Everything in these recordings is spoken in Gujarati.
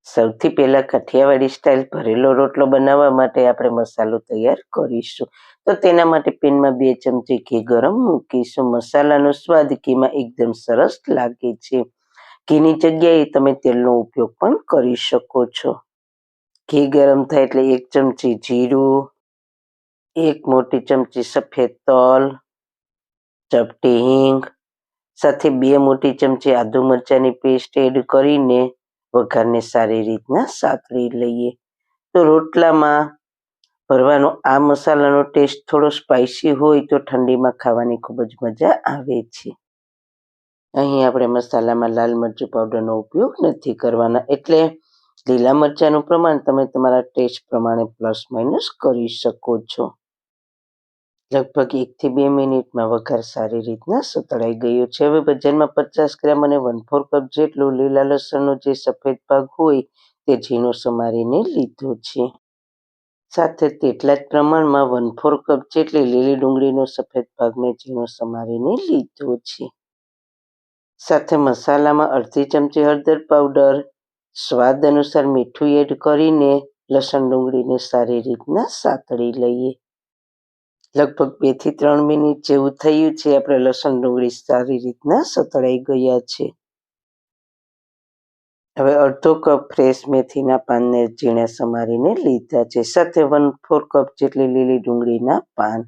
સૌથી પહેલા કાઠિયાવાડી સ્ટાઇલ ભરેલો રોટલો બનાવવા માટે આપણે મસાલો તૈયાર કરીશું. તો તેના માટે પેનમાં 2 ચમચી ઘી ગરમ મૂકીશું. મસાલાનો સ્વાદ ઘીમાં એકદમ સરસ લાગે છે. ઘીની જગ્યાએ તમે તેલનો ઉપયોગ પણ કરી શકો છો. ઘી ગરમ થાય એટલે 1 ચમચી જીરું, 1 મોટી ચમચી સફેદ તલ, ચપટી હિંગ સાથે 2 મોટી ચમચી આદુ મરચાંની પેસ્ટ એડ કરીને વઘારને સારી રીતના સાતળી લઈએ. તો રોટલામાં ભરવાનો આ મસાલાનો ટેસ્ટ થોડો સ્પાઇસી હોય તો ઠંડીમાં ખાવાની ખૂબ જ મજા આવે છે. અહીં આપણે મસાલામાં લાલ મરચું પાવડરનો ઉપયોગ નથી કરવાના, એટલે લીલા મરચાંનું પ્રમાણ તમે તમારા ટેસ્ટ પ્રમાણે પ્લસ માઇનસ કરી શકો છો. લગભગ 1 થી 2 મિનિટમાં વઘાર સારી રીતના સતળાઈ ગયો છે. હવે બજારમાં 50 ગ્રામ અને 1/4 કપ જેટલું લીલા લસણનો જે સફેદ ભાગ હોય તે ઝીણો સમારીને લીધો છે. સાથે તેટલા જ પ્રમાણમાં 1/4 કપ જેટલી લીલી ડુંગળીનો સફેદ ભાગને ઝીણો સમારીને લીધો છે. સાથે મસાલામાં અડધી ચમચી હળદર પાવડર, સ્વાદ અનુસાર મીઠું એડ કરીને લસણ ડુંગળીને સારી રીતના સાતળી લઈએ. લગભગ 2 થી 3 મિનિટ જેવું થયું છે. આપણે લસણ ડુંગળી સારી રીતના સતળાઈ ગયા છે. હવે અડધો કપ ફ્રેશ મેથીના પાનને ઝીણા સમારીને લીધા છે. સાથે 1/4 કપ જેટલી લીલી ડુંગળીના પાન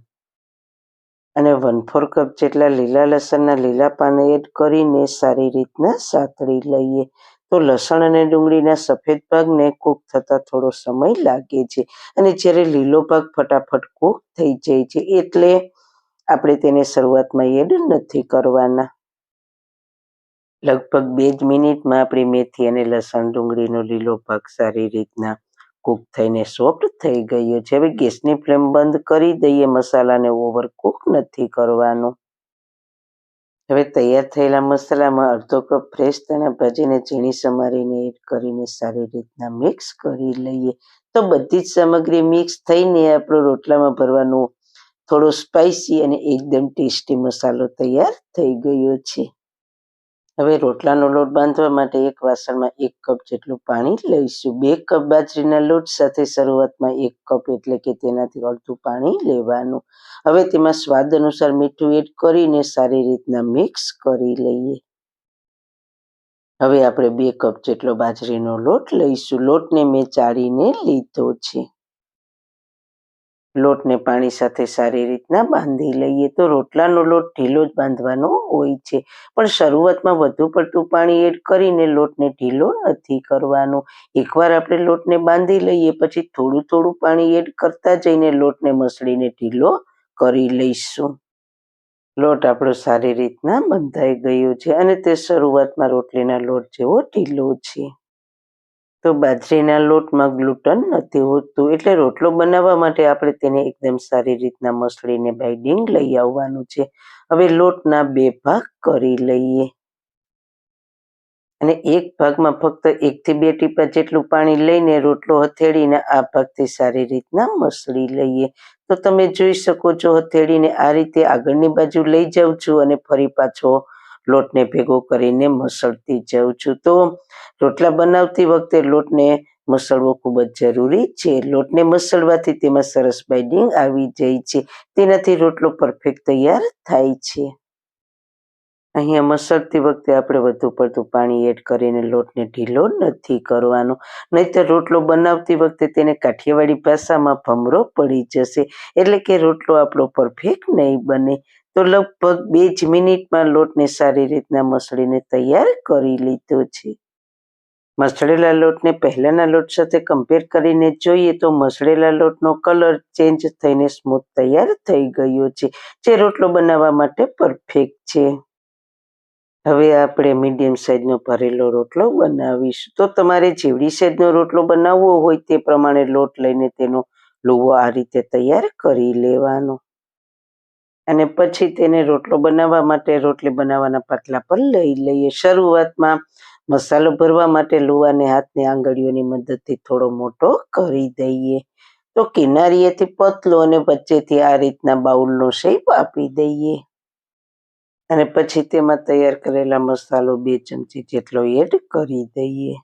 અને 1/4 કપ જેટલા લીલા લસણના લીલા પાન એડ કરીને સારી રીતના સાતળી લઈએ. તો લસણ અને ડુંગળીના સફેદ ભાગને કૂક થતા થોડો સમય લાગે છે, અને જ્યારે લીલો ભાગ ફટાફટ કૂક થઈ જાય છે, એટલે આપણે તેને શરૂઆતમાં એડ નથી કરવાના. લગભગ 2 જ મિનિટમાં આપણી મેથી અને લસણ ડુંગળીનો લીલો ભાગ સારી રીતના કૂક થઈને સોફ્ટ થઈ ગયો છે. હવે ગેસની ફ્લેમ બંધ કરી દઈએ. મસાલાને ઓવરકૂક નથી કરવાનો. હવે તૈયાર થયેલા મસાલામાં અડધો કપ ફ્રેશ ધાણા ભાજીને ઝીણી સમારીને એડ કરીને સારી રીતના મિક્સ કરી લઈએ. તો બધી જ સામગ્રી મિક્સ થઈને આપણો રોટલામાં ભરવાનો થોડો સ્પાઇસી અને એકદમ ટેસ્ટી મસાલો તૈયાર થઈ ગયો છે. હવે રોટલાનો લોટ બાંધવા માટે એક વાસણમાં 1 કપ જેટલું પાણી લઈશું. 2 કપ બાજરીના લોટ સાથે શરૂઆતમાં 1 કપ એટલે કે તેનાથી અડધું પાણી લેવાનું. હવે તેમાં સ્વાદ અનુસાર મીઠું એડ કરીને સારી રીતના મિક્સ કરી લઈએ. હવે આપણે 2 કપ જેટલો બાજરીનો લોટ લઈશું. લોટને મેં ચાળીને લીધો છે. લોટને પાણી સાથે સારી રીતના બાંધી લઈએ. તો રોટલાનો લોટ ઢીલો જ બાંધવાનો હોય છે, પણ શરૂઆતમાં વધુ પડતું પાણી એડ કરીને લોટને ઢીલો નથી કરવાનો. એકવાર આપણે લોટને બાંધી લઈએ પછી થોડું પાણી એડ કરતા જઈને લોટને મસળીને ઢીલો કરી લઈશું. લોટ આપણો સારી રીતના બંધાઈ ગયો છે, અને તે શરૂઆતમાં રોટલીના લોટ જેવો ઢીલો છે. તો બાજરીના લોટમાં ગ્લુટન નથી હોતું, એટલે રોટલો બનાવવા માટે આપણે તેને એકદમ સારી રીતના મસળીને બાઇન્ડિંગ લઈ આવવાનું છે. હવે લોટના 2 ભાગ કરી લઈએ, અને એક ભાગમાં ફક્ત 1 થી 2 ટીપા જેટલું પાણી લઈને રોટલો હથેળીને આ ભાગથી સારી રીતના મસળી લઈએ. તો તમે જોઈ શકો છો, હથેળીને આ રીતે આગળની બાજુ લઈ જાઉં છું અને ફરી પાછો લોટને ભેગો કરીને મસળતી જાઉં છું. તો રોટલા બનાવતી વખતે લોટને મસળવો ખૂબ જ જરૂરી છે. લોટને મસળવાથી તેમાં સરસ બાઇન્ડિંગ આવી જાય છે. તેનાથી રોટલો પરફેક્ટ તૈયાર થાય છે. અહીંયા મસળતી વખતે આપણે વધુ પડતું પાણી એડ કરીને લોટને ઢીલો નથી કરવાનો, નહીંતર રોટલો બનાવતી વખતે તેને કાઠિયાવાડી ભાષામાં ભમરો પડી જશે, એટલે કે રોટલો આપણો પરફેક્ટ નહીં બને. તો લગભગ 2 જ મિનિટમાં લોટને સારી રીતના મસળીને તૈયાર કરી લીધો છે. મસળેલા લોટને પહેલાના લોટ સાથે કમ્પેર કરીને જોઈએ તો મસળેલા લોટનો કલર ચેન્જ થઈને સ્મૂથ તૈયાર થઈ ગયો છે, જે રોટલો બનાવવા માટે પરફેક્ટ છે. હવે આપણે મીડિયમ સાઇઝનો ભરેલો રોટલો બનાવીશું. તો તમારે જેવડી સાઇઝનો રોટલો બનાવવો હોય તે પ્રમાણે લોટ લઈને તેનો લુવો આ રીતે તૈયાર કરી લેવાનો, અને પછી તેને રોટલો બનાવવા માટે રોટલી બનાવવાના પાટલા પર લઈ લઈએ. શરૂઆતમાં મસાલો ભરવા માટે લુવાને હાથની આંગળીઓની મદદથી થોડો મોટો કરી દઈએ. તો કિનારીએથી પતલો અને વચ્ચેથી આ રીતના બાઉલનો શેપ આપી દઈએ, અને પછી તેમાં તૈયાર કરેલા મસાલો 2 ચમચી જેટલો એડ કરી દઈએ.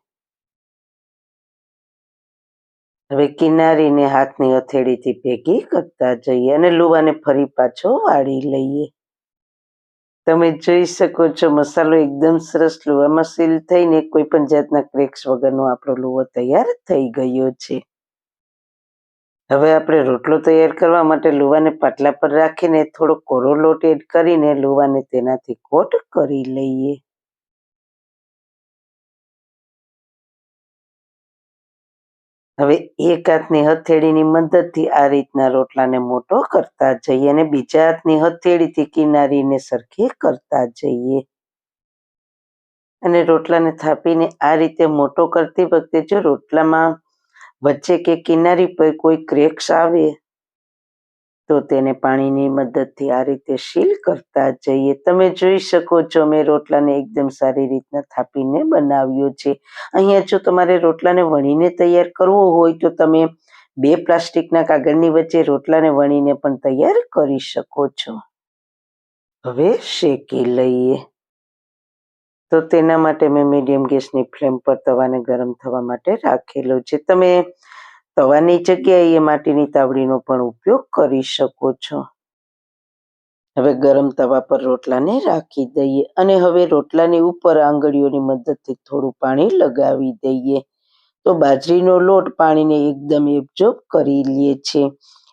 હવે કિનારીને હાથની હથેળીથી ભેગી કરતા જઈએ અને લુવાને ફરી પાછો વાળી લઈએ. તમે જોઈ શકો છો મસાલો એકદમ સરસ લુવામાં સીલ થઈને કોઈ પણ જાતના ક્રેક્સ વગરનો આપણો લુવો તૈયાર થઈ ગયો છે. હવે આપણે રોટલો તૈયાર કરવા માટે લુવાને પાટલા પર રાખીને થોડો કોરો લોટ એડ કરીને લુવાને તેનાથી કોટ કરી લઈએ. હવે એક હાથની હથેળીની મદદથી આ રીતના રોટલાને મોટો કરતા જઈએ અને બીજા હાથની હથેળીથી કિનારીને સરખી કરતા જઈએ અને રોટલાને થાપીને આ રીતે મોટો કરતી વખતે જો રોટલામાં વચ્ચે કે કિનારી પર કોઈ ક્રેક્સ આવે તો તેને પાણીની મદદથી આ રીતે સીલ કરતા જઈએ. તમે જોઈ શકો છો મેં રોટલાને એકદમ સારી રીતના થાપીને બનાવ્યો છે. અહીંયા જો તમારે રોટલાને વણીને તૈયાર કરવો હોય તો તમે 2 પ્લાસ્ટિકના કાગળની વચ્ચે રોટલાને વણીને પણ તૈયાર કરી શકો છો. હવે શેકી લઈએ. તો તેના માટે મેં મીડિયમ ગેસની ફ્લેમ પર તવાને ગરમ થવા માટે રાખેલો છે. તમે તવાની જગ્યાએ માટીની તાવડીનો પણ ઉપયોગ કરી શકો છો. હવે ગરમ તવા પર રોટલાને રાખી દઈએ અને હવે રોટલાની ઉપર આંગળીઓની મદદથી થોડું પાણી લગાવી દઈએ. તો બાજરીનો લોટ પાણીને એકદમ એબ્ઝોર્બ કરી લે છે.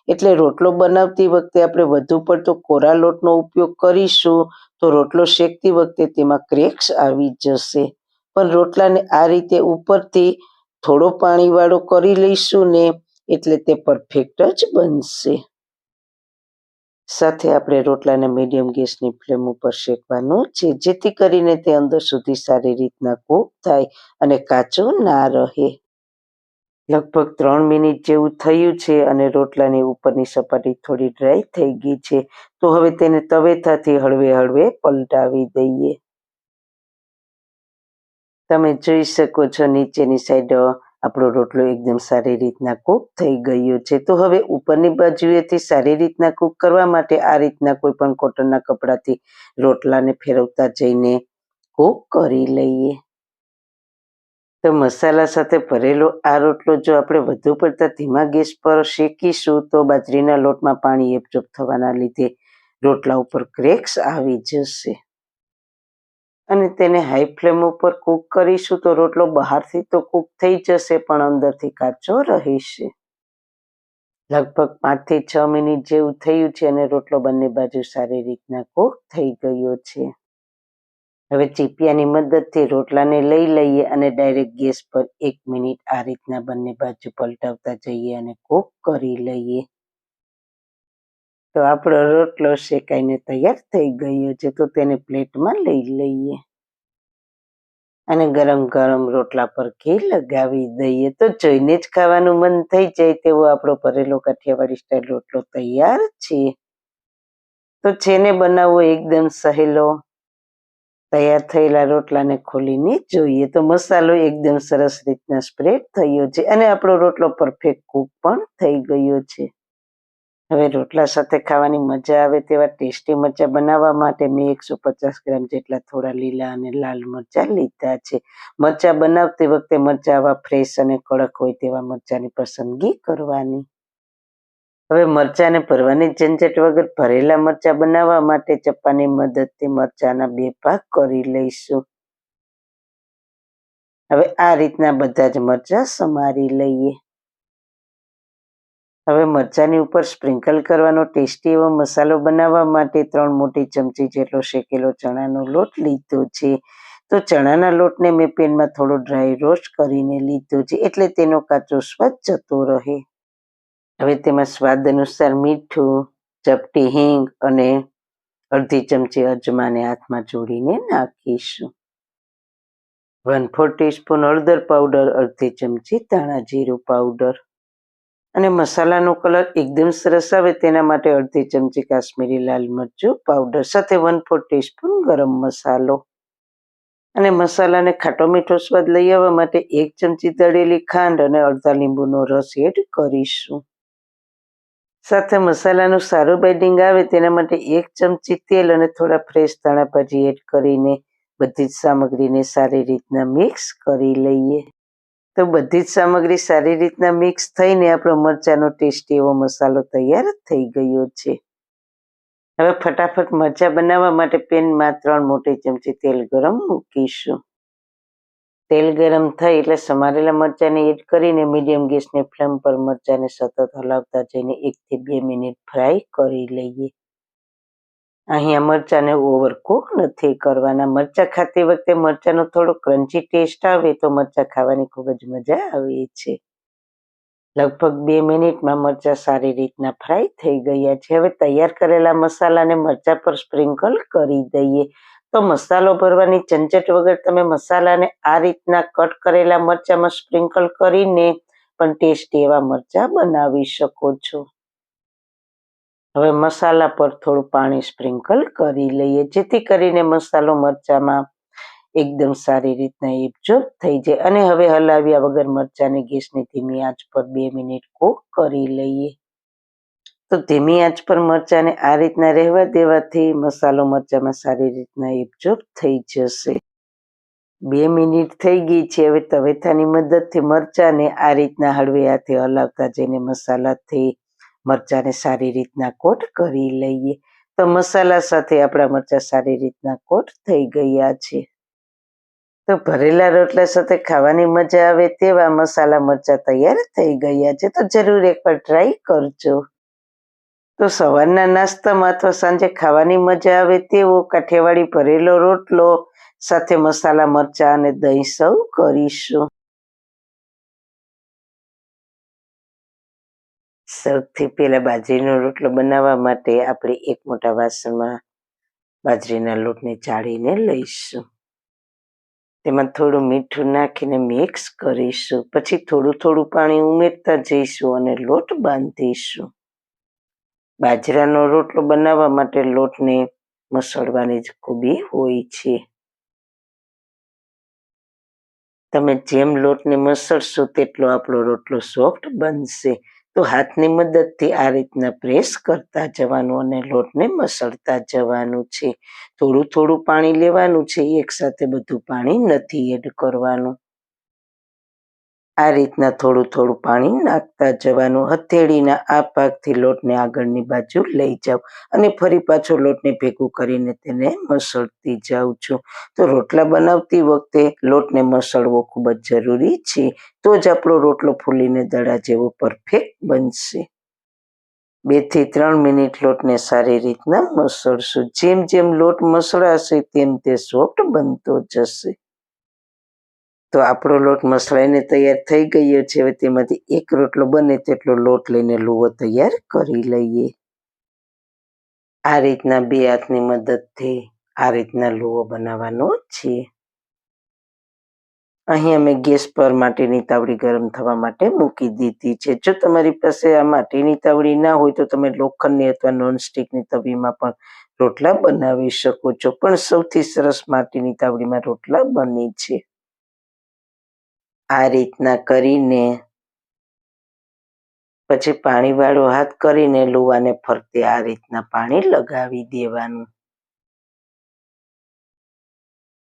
એટલે રોટલો બનાવતી વખતે આપણે વધુ પડતો કોરા લોટનો ઉપયોગ કરીશું તો રોટલો શેકતી વખતે તેમાં ક્રેક્સ આવી જશે. પણ રોટલાને આ રીતે ઉપરથી થોડો પાણીવાળો કરી લઈશું ને એટલે તે પરફેક્ટ જ બનશે. સાથે આપણે રોટલાને મીડિયમ ગેસની ફ્લેમ ઉપર શેકવાનું છે જેથી કરીને તે અંદર સુધી સારી રીતના કૂક થાય અને કાચો ના રહે. લગભગ 3 મિનિટ જેવું થયું છે અને રોટલાની ઉપરની સપાટી થોડી ડ્રાય થઈ ગઈ છે. તો હવે તેને તવેથાથી હળવે હળવે પલટાવી દઈએ. તમે જોઈ શકો છો નીચેની સાઈડ આપણો રોટલો એકદમ સારી રીતના કૂક થઈ ગયો છે. તો હવે ઉપરની બાજુએથી સારી રીતના કૂક કરવા માટે આ રીતના કોઈ પણ કોટનના કપડાથી રોટલાને ફેરવતા જઈને કૂક કરી લઈએ. તો મસાલા સાથે ભરેલો આ રોટલો જો આપણે વધુ પડતા ધીમા ગેસ પર શેકીશું તો બાજરીના લોટમાં પાણી એબ્ઝોર્બ થવાના લીધે રોટલા ઉપર ક્રેક્સ આવી જશે અને તેને હાઈ ફ્લેમ ઉપર કૂક કરીશું તો રોટલો બહારથી તો કૂક થઈ જશે પણ અંદરથી કાચો રહેશે. લગભગ 5 થી 6 મિનિટ જેવું થયું છે અને રોટલો બંને બાજુ સારી રીતના કૂક થઈ ગયો છે. હવે ચીપિયાની મદદથી રોટલાને લઈ લઈએ અને ડાયરેક્ટ ગેસ પર 1 મિનિટ આ રીતના બંને બાજુ પલટાવતા જઈએ અને કૂક કરી લઈએ. તો આપણો રોટલો શેકાઈને તૈયાર થઈ ગયો છે. તો તેને પ્લેટમાં લઈ લઈએ અને ગરમ ગરમ રોટલા પર ઘી લગાવી દઈએ. તો જોઈને જ ખાવાનું મન થઈ જાય તેવો આપણો ભરેલો કાઠિયાવાડી સ્ટાઇલ રોટલો તૈયાર છે. તો જેને બનાવવો એકદમ સહેલો. તૈયાર થયેલા રોટલાને ખોલીને જોઈએ તો મસાલો એકદમ સરસ રીતના સ્પ્રેડ થયો છે અને આપણો રોટલો પરફેક્ટ કૂક પણ થઈ ગયો છે. હવે રોટલા સાથે ખાવાની મજા આવે તેવા ટેસ્ટી મરચાં બનાવવા માટે મેં 150 ગ્રામ જેટલા થોડા લીલા અને લાલ મરચાં લીધા છે. મરચાં બનાવતી વખતે મરચાં આવા ફ્રેશ અને કડક હોય તેવા મરચાંની પસંદગી કરવાની. હવે મરચાંને ભરવાની ઝંઝટ વગર ભરેલા મરચાં બનાવવા માટે ચપ્પાની મદદથી મરચાંના 2 ભાગ કરી લઈશું. હવે આ રીતના બધા જ મરચાં સમારી લઈએ. હવે મરચાંની ઉપર સ્પ્રિંકલ કરવાનો ટેસ્ટી એવો મસાલો બનાવવા માટે 3 મોટી ચમચી જેટલો શેકેલો ચણાનો લોટ લીધો છે. તો ચણાના લોટને મેં પેનમાં થોડો ડ્રાય રોસ્ટ કરીને લીધો છે એટલે તેનો કાચો સ્વાદ જતો રહે. હવે તેમાં સ્વાદ અનુસાર મીઠું, ચપટી હિંગ અને અડધી ચમચી અજમાને હાથમાં જોડીને નાખીશું. 1/4 ટીસ્પૂન હળદર પાવડર, અડધી ચમચી ધાણા જીરું પાવડર અને મસાલાનો કલર એકદમ સરસ આવે તેના માટે અડધી ચમચી કાશ્મીરી લાલ મરચું પાવડર સાથે 1/4 ટીસ્પૂન ગરમ મસાલો અને મસાલાને ખાટો મીઠો સ્વાદ લઈ આવવા માટે 1 ચમચી દળેલી ખાંડ અને અડધા લીંબુનો રસ એડ કરીશું. સાથે મસાલાનું સારું બાઇન્ડિંગ આવે તેના માટે 1 ચમચી તેલ અને થોડા ફ્રેશ ધાણા ભાજી એડ કરીને બધી જ સામગ્રીને સારી રીતના મિક્સ કરી લઈએ. તો બધી જ સામગ્રી સારી રીતના મિક્સ થઈને આપણો મરચાંનો ટેસ્ટી એવો મસાલો તૈયાર થઈ ગયો છે. હવે ફટાફટ મરચાં બનાવવા માટે પેનમાં 3 મોટી ચમચી તેલ ગરમ મૂકીશું. તેલ ગરમ થાય એટલે સમારેલા મરચાંને એડ કરીને મીડિયમ ગેસની ફ્લેમ પર મરચાંને સતત હલાવતા જઈને 1 થી 2 મિનિટ ફ્રાય કરી લઈએ. અહીંયા મરચાંને ઓવરકુક નથી કરવાના. મરચાં ખાતી વખતે મરચાંનો થોડો ક્રન્ચી ટેસ્ટ આવે તો મરચાં ખાવાની ખૂબ જ મજા આવે છે. લગભગ 2 મિનિટમાં મરચાં સારી રીતના ફ્રાય થઈ ગયા છે. હવે તૈયાર કરેલા મસાલાને મરચાં પર સ્પ્રિંકલ કરી દઈએ. તો મસાલો ભરવાની ઝંઝટ વગર તમે મસાલાને આ રીતના કટ કરેલા મરચાંમાં સ્પ્રિંકલ કરીને પણ ટેસ્ટી એવા મરચાં બનાવી શકો છો. હવે મસાલા પર થોડું પાણી સ્પ્રિંકલ કરી લઈએ જેથી કરીને મસાલો મરચાંમાં એકદમ સારી રીતના એબ્ઝોર્બ થઈ જાય. અને હવે હલાવ્યા વગર મરચાંને ગેસની ધીમી આંચ પર 2 મિનિટ કૂક કરી લઈએ. તો ધીમી આંચ પર મરચાંને આ રીતના રહેવા દેવાથી મસાલો મરચાંમાં સારી રીતના એબ્ઝોર્બ થઈ જશે. 2 મિનિટ થઈ ગઈ છે. હવે તવેથાની મદદથી મરચાંને આ રીતના હળવે હાથે હલાવતા જઈને મસાલાથી મરચાંને સારી રીતના કોટ કરી લઈએ. તો મસાલા સાથે આપણા મરચાં સારી રીતના કોટ થઈ ગયા છે. તો ભરેલા રોટલા સાથે ખાવાની મજા આવે તેવા મસાલા મરચાં તૈયાર થઈ ગયા છે. તો જરૂર એકવાર ટ્રાય કરજો. તો સવારના નાસ્તામાં અથવા સાંજે ખાવાની મજા આવે તેવો કાઠિયાવાડી ભરેલો રોટલો સાથે મસાલા મરચાં અને દહીં સર્વ કરીશું. સૌથી પહેલા બાજરીનો રોટલો બનાવવા માટે આપણે એક મોટા વાસણમાં બાજરીના લોટને ચાળીને લઈશું. તેમાં થોડું મીઠું નાખીને મિક્સ કરીશું. પછી થોડું થોડું પાણી ઉમેરતા જઈશું અને લોટ બાંધીશું. બાજરાનો રોટલો બનાવવા માટે લોટને મસળવાની જ ખૂબી હોય છે. તમે જેમ લોટને મસળશો તેટલો આપણો રોટલો સોફ્ટ બનશે. તો હાથની મદદથી આ રીતના પ્રેસ કરતા જવાનું અને લોટને મસળતા જવાનું છે. થોડું થોડું પાણી લેવાનું છે. એકસાથે બધું પાણી નથી એડ કરવાનું. આ રીતના થોડું થોડું પાણી નાખતા જવાનું. હથેળીના આ ભાગથી લોટને આગળની બાજુ લઈ જાઓ અને ફરી પાછો લોટને ભેગું કરીને તેને મસળતી જાઉં છું. તો રોટલા બનાવતી વખતે લોટને મસળવો ખૂબ જ જરૂરી છે. તો જ આપણો રોટલો ફૂલીને દડા જેવો પરફેક્ટ બનશે. 2 થી 3 મિનિટ લોટને સારી રીતના મસળશું. જેમ જેમ લોટ મસળાશે તેમ તે સોફ્ટ બનતો જશે. તો આપણો લોટ મસળાઈને તૈયાર થઈ ગયો છે. હવે તેમાંથી એક રોટલો બને તેટલો લોટ લઈને લુવો તૈયાર કરી લઈએ. આ રીતના 2 હાથની મદદથી આ રીતના લુવો બનાવવાનો છે. અહીં અમે ગેસ પર માટીની તાવડી ગરમ થવા માટે મૂકી દીધી છે. જો તમારી પાસે આ માટીની તાવડી ના હોય તો તમે લોખંડની અથવા નોનસ્ટિકની તવીમાં પણ રોટલા બનાવી શકો છો. પણ સૌથી સરસ માટીની તાવડીમાં રોટલા બને છે. આ રીતના કરીને પછી પાણીવાળો હાથ કરીને લુવાને ફરતે આ રીતના પાણી લગાવી દેવાનું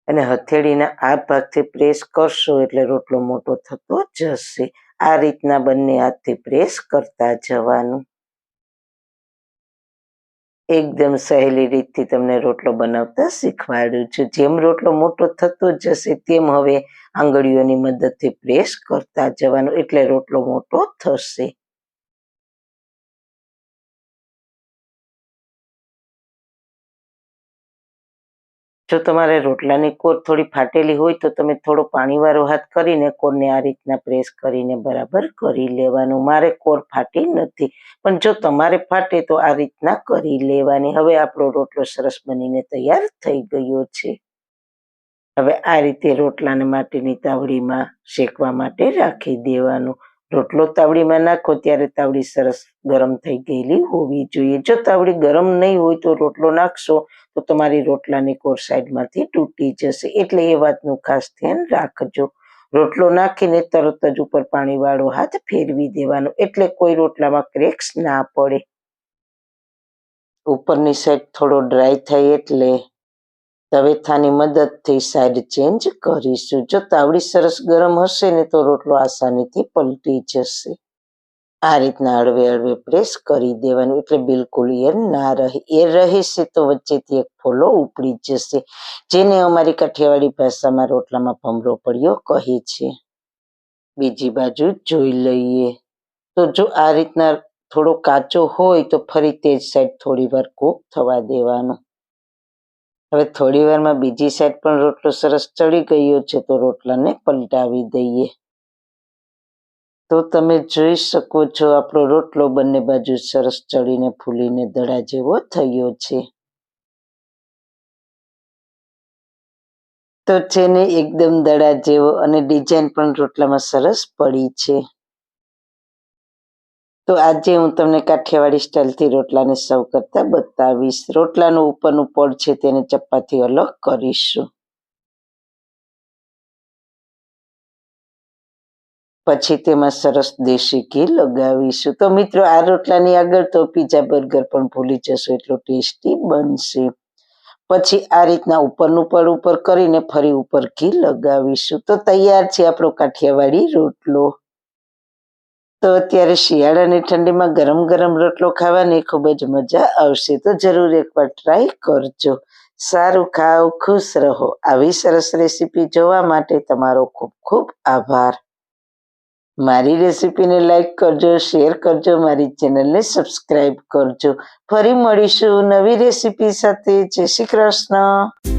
અને હથેળીના આ ભાગથી પ્રેસ કરશો એટલે રોટલો મોટો થતો જશે. આ રીતના બંને હાથથી પ્રેસ કરતા જવાનું. એકદમ સહેલી રીતથી તમને રોટલો બનાવતા શીખવાડું છું. જેમ રોટલો મોટો થતો જશે તેમ હવે આંગળીઓની મદદથી પ્રેસ કરતા જવાનું એટલે રોટલો મોટો થશે. જો તમારે રોટલાની કોર થોડી ફાટેલી હોય તો તમે થોડો પાણીવાળો હાથ કરીને કોરને આ રીતના પ્રેસ કરીને બરાબર કરી લેવાનું. મારે કોર ફાટી નથી, પણ જો તમારે ફાટે તો આ રીતના કરી લેવાની. હવે આપણો રોટલો સરસ બનીને તૈયાર થઈ ગયો છે. હવે આ રીતે રોટલાને માટીની તાવડીમાં શેકવા માટે રાખી દેવાનું. રોટલો તાવડીમાં નાખો ત્યારે તાવડી સરસ ગરમ થઈ ગયેલી હોવી જોઈએ. જો તાવડી ગરમ નહીં હોય તો રોટલો નાખશો તો તમારી રોટલાની કોર સાઈડમાંથી તૂટી જશે. એટલે એ વાતનું ખાસ ધ્યાન રાખજો. રોટલો નાખીને તરત જ ઉપર પાણીવાળો હાથ ફેરવી દેવાનો એટલે કોઈ રોટલામાં ક્રેક્સ ના પડે. ઉપરની સાઈડ થોડો ડ્રાય થાય એટલે તવેથાની મદદથી સાઈડ ચેન્જ કરીશું. જો તાવડી સરસ ગરમ હશે ને તો રોટલો આસાનીથી પલટી જશે. આ રીતના હળવે હળવે પ્રેસ કરી દેવાનું, એટલે બિલકુલ એર ના રહે. એર રહેશે તો વચ્ચેથી એક ફોલો ઉપડી જશે, જેને અમારી કાઠિયાવાડી ભાષામાં રોટલામાં ભમરો પડ્યો કહે છે. બીજી બાજુ જોઈ લઈએ. તો જો આ રીતના થોડો કાચો હોય તો ફરી તે જ સાઈડ થોડી વાર કૂક થવા દેવાનું. હવે થોડી વારમાં બીજી સાઈડ પણ રોટલો સરસ ચડી ગયો છે, તો રોટલાને પલટાવી દઈએ. તો તમે જોઈ શકો છો આપણો રોટલો બંને બાજુ સરસ ચડીને ફૂલીને દડા જેવો થયો છે. તો છે ને એકદમ દડા જેવો, અને ડિઝાઇન પણ રોટલામાં સરસ પડી છે. તો આજે હું તમને કાઠિયાવાડી સ્ટાઇલથી રોટલાને સર્વ કરતા બતાવીશ. રોટલાનું ઉપરનું પડ છે તેને ચપ્પાથી અલગ કરીશું. પછી તેમાં સરસ દેશી ઘી લગાવીશું. તો મિત્રો, આ રોટલાની આગળ તો પીઝા બર્ગર પણ ભૂલી જશો, એટલું ટેસ્ટી બનશે. પછી આ રીતના ઉપરનું પડ ઉપર કરીને ફરી ઉપર ઘી લગાવીશું. તો તૈયાર છે આપણો કાઠિયાવાડી રોટલો. તો અત્યારે શિયાળાની ઠંડીમાં ગરમ ગરમ રોટલો ખાવાની ખૂબ જ મજા આવશે. તો જરૂર એકવાર ટ્રાય કરજો. સારું ખાઓ, ખુશ રહો. આવી સરસ રેસીપી જોવા માટે તમારો ખૂબ ખૂબ આભાર. મારી રેસીપીને લાઈક કરજો, શેર કરજો, મારી ચેનલને સબસ્ક્રાઈબ કરજો. ફરી મળીશું નવી રેસીપી સાથે. જય શ્રી કૃષ્ણ.